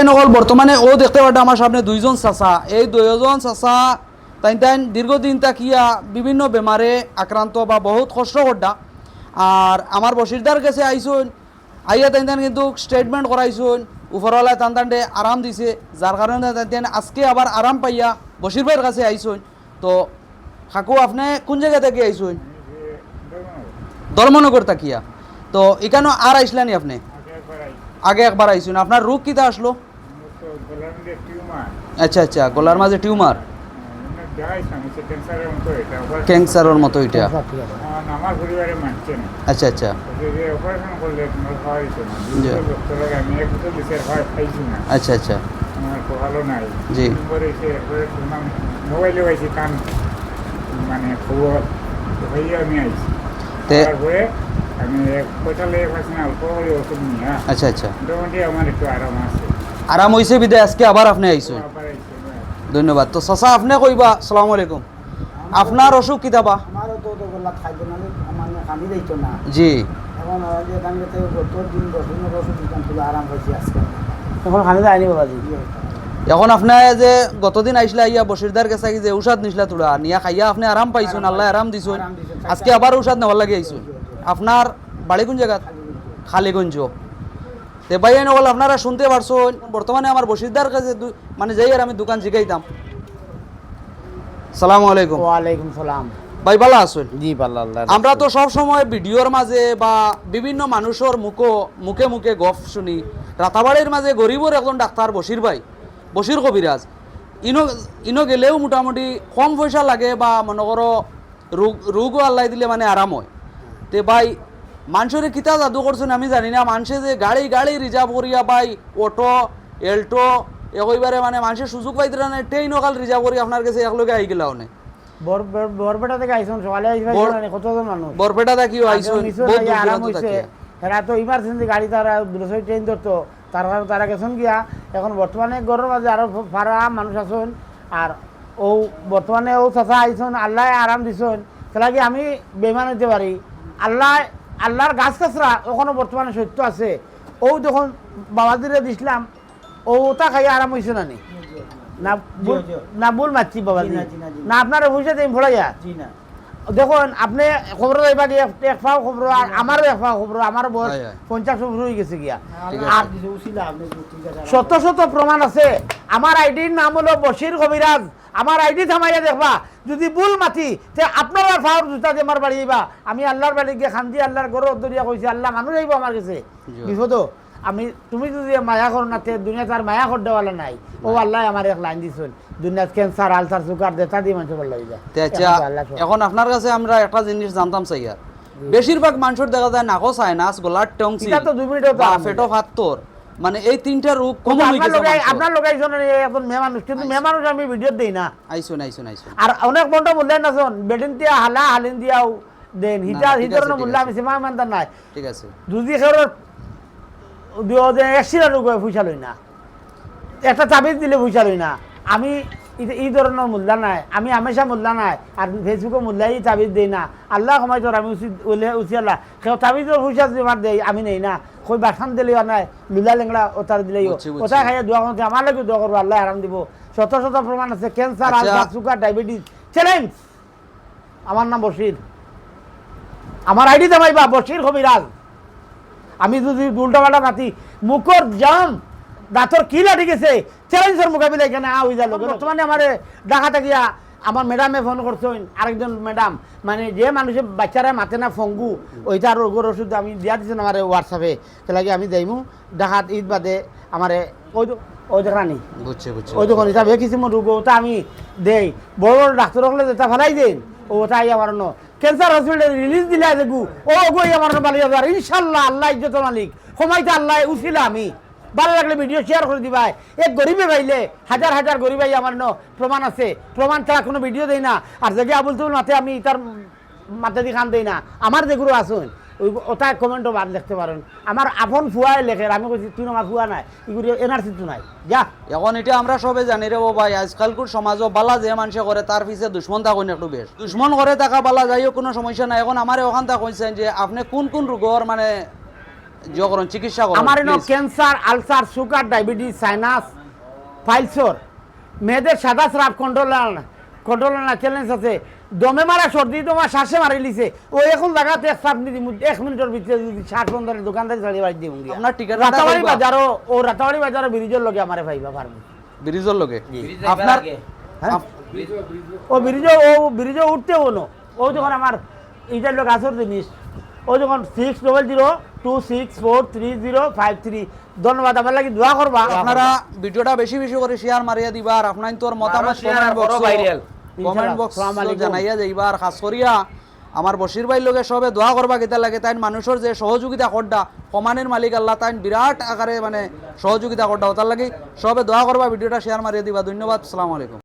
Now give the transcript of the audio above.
নকল বর্তমানে ও দেখতে পাটা আমার সামনে দুইজন চাচা, এই দুইজন চাচা তাই দীর্ঘদিন তাকিয়া বিভিন্ন বেমারে আক্রান্ত বা বহুত কষ্ট করটা। আর আমার বসিরদার কাছে আইসুন, আইয়া তাই কিন্তু স্টেটমেন্ট করাইছুন, উপরওয়ালায় টানটান্ডে আরাম দিছে, যার কারণে তাই আজকে আবার আরাম পাইয়া বসির ভাইয়ের কাছে আইসুন। তো কাকু আপনি কোন জায়গা থেকে আইসুন? ধর্মনগর তাকিয়া। তো এখানে আর আইসলেনি আপনি? আগে একবার আইসুন। আপনার রোগ কিতা আসলো? আচ্ছা আচ্ছা, গলার মাঝে টিউমার, ক্যান্সারের মতো এটা। আচ্ছা আচ্ছা আচ্ছা আচ্ছা জি মোবাইলে পাইছি কান মানে খবর হইয়া আমি আইছি তারপরে আমি পয়সা লেগে পাইছি না, অল্প করে ওষুধ নিয়ে। আচ্ছা আচ্ছা, মোটামুটি আমার একটু আরাম আছে। আরাম হয়েছে বিদায় আজকে আবার আপনি আইসুন। ধন্যবাদ। তো চাচা আপনি কইবা আসসালামু আলাইকুম, আপনার অসুখ কিতা বা? আমারও তো গলা খাইতো না, আমার কামি দিতো না। জি এখন যে কামিতে গত দিন 10 দিন ওষুধ দিতাম, তুলে আরাম হয়েছে আজকে। এখন কামি দেয়নি বাবাজি। এখন আপনার যে গতদিন আইসলা ইয়া বসিরদার কাছে যে ঔষধ নিসলা তুলা নিয়া খাইয়া আপনি আরাম পাইছুন, আল্লাহ আরাম দিছুন, আজকে আবার ঔষধ নেওয়ার লাগে আইসুন। আপনার বাড়ি কোন জায়গা? খালিগঞ্জ। তে ভাই নকল আপনারা শুনতে পারছেন, বর্তমানে আমার বসিরদার কাছে মানে যাই আর আমি দোকান শিখাইতাম। সালামু আলাইকুম। ওয়ালাইকুম সালাম। ভাই ভালো আছেন? জি ভালো আল্লাহ। আমরা তো সব সময় ভিডিওর মাঝে বা বিভিন্ন মানুষের মুখে মুখে গপ শুনি, রাতাবাড়ির মাঝে গরিবের একজন ডাক্তার বশির ভাই, বশির কবিরাজ, ইনো গেলেও মোটামুটি কম পয়সা লাগে বা মনে করো রোগও আল্লাহ দিলে মানে আরাম হয়। তে ভাই মানুষের কিতা জাদু করছেন আমি জানি না, মানুষে যে গাড়ি গাড়ি রিজার্ভ করিয়া ভাই অটো এল্টো একইবারে মানে মানুষের সুযোগ পাইতে না, ট্রেন অকাল রিজার্ভ করি আপনার কাছে একলগে আই গেলা অনেক। বরপেটা থেকে আইসুন, সকালে আইসবেন কতজন মানুষ বরপেটা থাকিও আইসুন, আরাম হয়েছে। এরা তো ইমার্জেন্সি গাড়ি তারা দূরসই ট্রেন ধরতো, তারা গেছেন গিয়া। এখন বর্তমানে গরুর মাঝে আরো ফারা মানুষ আছেন। আর ও বর্তমানে ও চাচা আইসন, আল্লাহ আরাম দিছেন, সেটা কি আমি বেমান হইতে পারি? আল্লাহর গাছ কাছরা ওখানে বর্তমানে সত্য আছে। ও যখন বাবাজিরে দিছিলাম, ও ওটা খাইয়া আরাম হয়েছে না নি? না ভুল মারছি বাবাজি? না আপনার বুঝে দেন ভরাইয়া? দেখুন আপনি খবর যাইবা গিয়ে এক পাও খবর, আর আমারও এক পাও খবর, আমার বয়স 50 শুরু হয়ে গেছে গিয়া। আর শত শত প্রমাণ আছে। আমার আইডির নাম হলো বশির কবিরাজ। আমার আইডি থামাইয়া দেখবা, যদি ভুল মাতি যে আপনার ফাওয়ার জুতা দিয়ে আমার বাড়ি যাইবা, আমি আল্লাহর বাড়ি গিয়ে খান্দি আল্লাহর ঘর দরিয়া কইছি, আল্লাহ মানুষ যাইব আমার কাছে বিপদ। তুমি যদি মায়া করো না, দুনিয়া তার মায়া কর দেওয়ালা নাই। ও আল্লাহ আমার এক লাইন দিছেন, দুনিয়াত ক্যান্সার আলসার সুগার দেতা দিয়ে মানুষ ভালো হয়ে যায়। এখন আপনার কাছে আমরা একটা জিনিস জানতাম চাই, আর বেশিরভাগ মানুষের দেখা যায় নাকো সাইনাস, গলার টংসি, পেটো ফাত্তর, মানে এই তিনটা রোগ কমন হয়ে গেছে। আপনার লোকাইজন এখন মেয়ে মানুষ, কিন্তু মেয়ে মানুষ আমি ভিডিও দেই না। আইসুন। আর অনেক বন্ধ মূল্যায়ন নাচন বেডিন দিয়া হালিন দিয়াও দেন, হিটার মূল্য আমি সীমা মানতাম নাই। ঠিক আছে, যদি খেয়ে একশিরা রোগ পয়সা লই না, একটা তাবিজ দিলে পয়সা লই না। আমি এই ধরনের মূল্যা নাই, আমি হামেশা মূল্যা নাই। আর ফেসবুকে মূল্যাই তাবিজ দেই না। আল্লাহ সময় তোর আমি উচিত আল্লাহ কেউ তাবিজের পয়সা আমার দেয়, আমি নেই না। কই বাসান দিলেও নাই, লুলা লেংলা ওটার দিলেই ওটা খাইয়া দোয়া করতে আমার লাগে দোয়া করবো, আল্লাহ আরাম দিব। শত শত প্রমাণ আছে। Cancer, ulcer, sugar, diabetes challenge. আমার নাম বশির, আমার আইডি জামাইবা বশির কবিরাজ। আমি যদি উল্টা পাল্টা মাতি মুখর জাম দাঁতর কি লাঠি গেছে, চ্যালেঞ্জের মোকাবিলা এখানে হয়ে যায়। বর্তমানে আমার ডাকাতে গিয়া আমার ম্যাডামে ফোন করছেন, আরেকজন ম্যাডাম, মানে যে মানুষের বাচ্চারা মাতে না ফঙ্গু, ওইটার রোগের ওষুধ আমি দিয়া দিচ্ছেন আমার হোয়াটসঅ্যাপে। তাহলে আমি যাইমু ডাকাত ঈদ বাদে আমার ওই দেখানি ওই দোকান হিসাবে কিছু রোগ ওটা আমি দেই। বড় বড় ডাক্তার হলে যেটা ফেলাই দেন, ওটা আমার ক্যান্সার হসপিটালে রিলিজ দিলে দেখু ও গই আমার বালি যাবার ইনশাল্লাহ। আল্লাহ ইজ্জত মালিক, সময়টা আল্লাহ উছিলা। আমি ভালো লাগলে ভিডিও শেয়ার করে দিবাই। এক গরিবে ভাইলে হাজার হাজার গরিব ভাই আমার প্রমাণ আছে, প্রমাণ ছাড়া কোনো ভিডিও দেই না। আর যে আবুল তুল মাথে আমি তার মাথা দিয়ে খান দেই না। আমার যেগুলো আসুন ওই ওটা কমেন্টও বাদ লিখতে পারেন। আমার আপন ফুয়াই লেখে, আমি কইছি তুই আমার ফুয়া নাই, এগুলো এনআরসি তো নাই যা। এখন এটা আমরা সবে জানি রে ভাই, আজকালকার সমাজও বালা যে মানুষে করে তার পিছিয়ে দুশ্মন থাকুন একটু বেশ। দুশ্মন করে থাকা বালা যাইও কোনো সমস্যা নাই। এখন আমার ওখান থেকে কইছেন যে আপনি কোন কোন রোগর মানে যখন চিকিৎসা করেন আমার এনে please। Cancer, ulcer, sugar, diabetes, sinus, ফাইলসর, মেয়েদের সাদা স্রাব কন্ট্রোল না চ্যালেঞ্জ আছে, দমে মারা সর্দি তোমার শ্বাসে মারি লিছে, ও এখন জায়গাতে এক সাপ নিদি 1 মিনিটের ভিতরে যদি 60-15 দোকানদারি ছাড়িয়ে বাড়ি দিই আপনার ঠিকানা রাতাবাড়ি বাজারও ও রাতাবাড়ি বাজারও ব্রিজের লগে আমারে পাইবা পারবে। ব্রিজের লগে আপনার হ্যাঁ? ও ব্রিজে উঠতে হলো ও যখন আমার এইটার লোক আসর জিনিস ও যখন 6002643053 ধন্যবাদ। আমার লাগি দোয়া করবা। আপনারা ভিডিওটা বেশি বেশি করে শেয়ার মারিয়া দিবা আর আপনার তোর মতামত কমেন্ট বক্স জানাইয়া যাইবা। আর খাস করিয়া আমার বশির ভাইয়ের লগে সবে দোয়া করবা কেতা লাগে তাই মানুষের যে সহযোগিতা করডা কমানের মালিক আল্লাহ তাই বিরাট আকারে মানে সহযোগিতা করডা তার লাগে সবে দোয়া করবা, ভিডিওটা শেয়ার মারিয়া দিবা। ধন্যবাদ, আসসালামু আলাইকুম।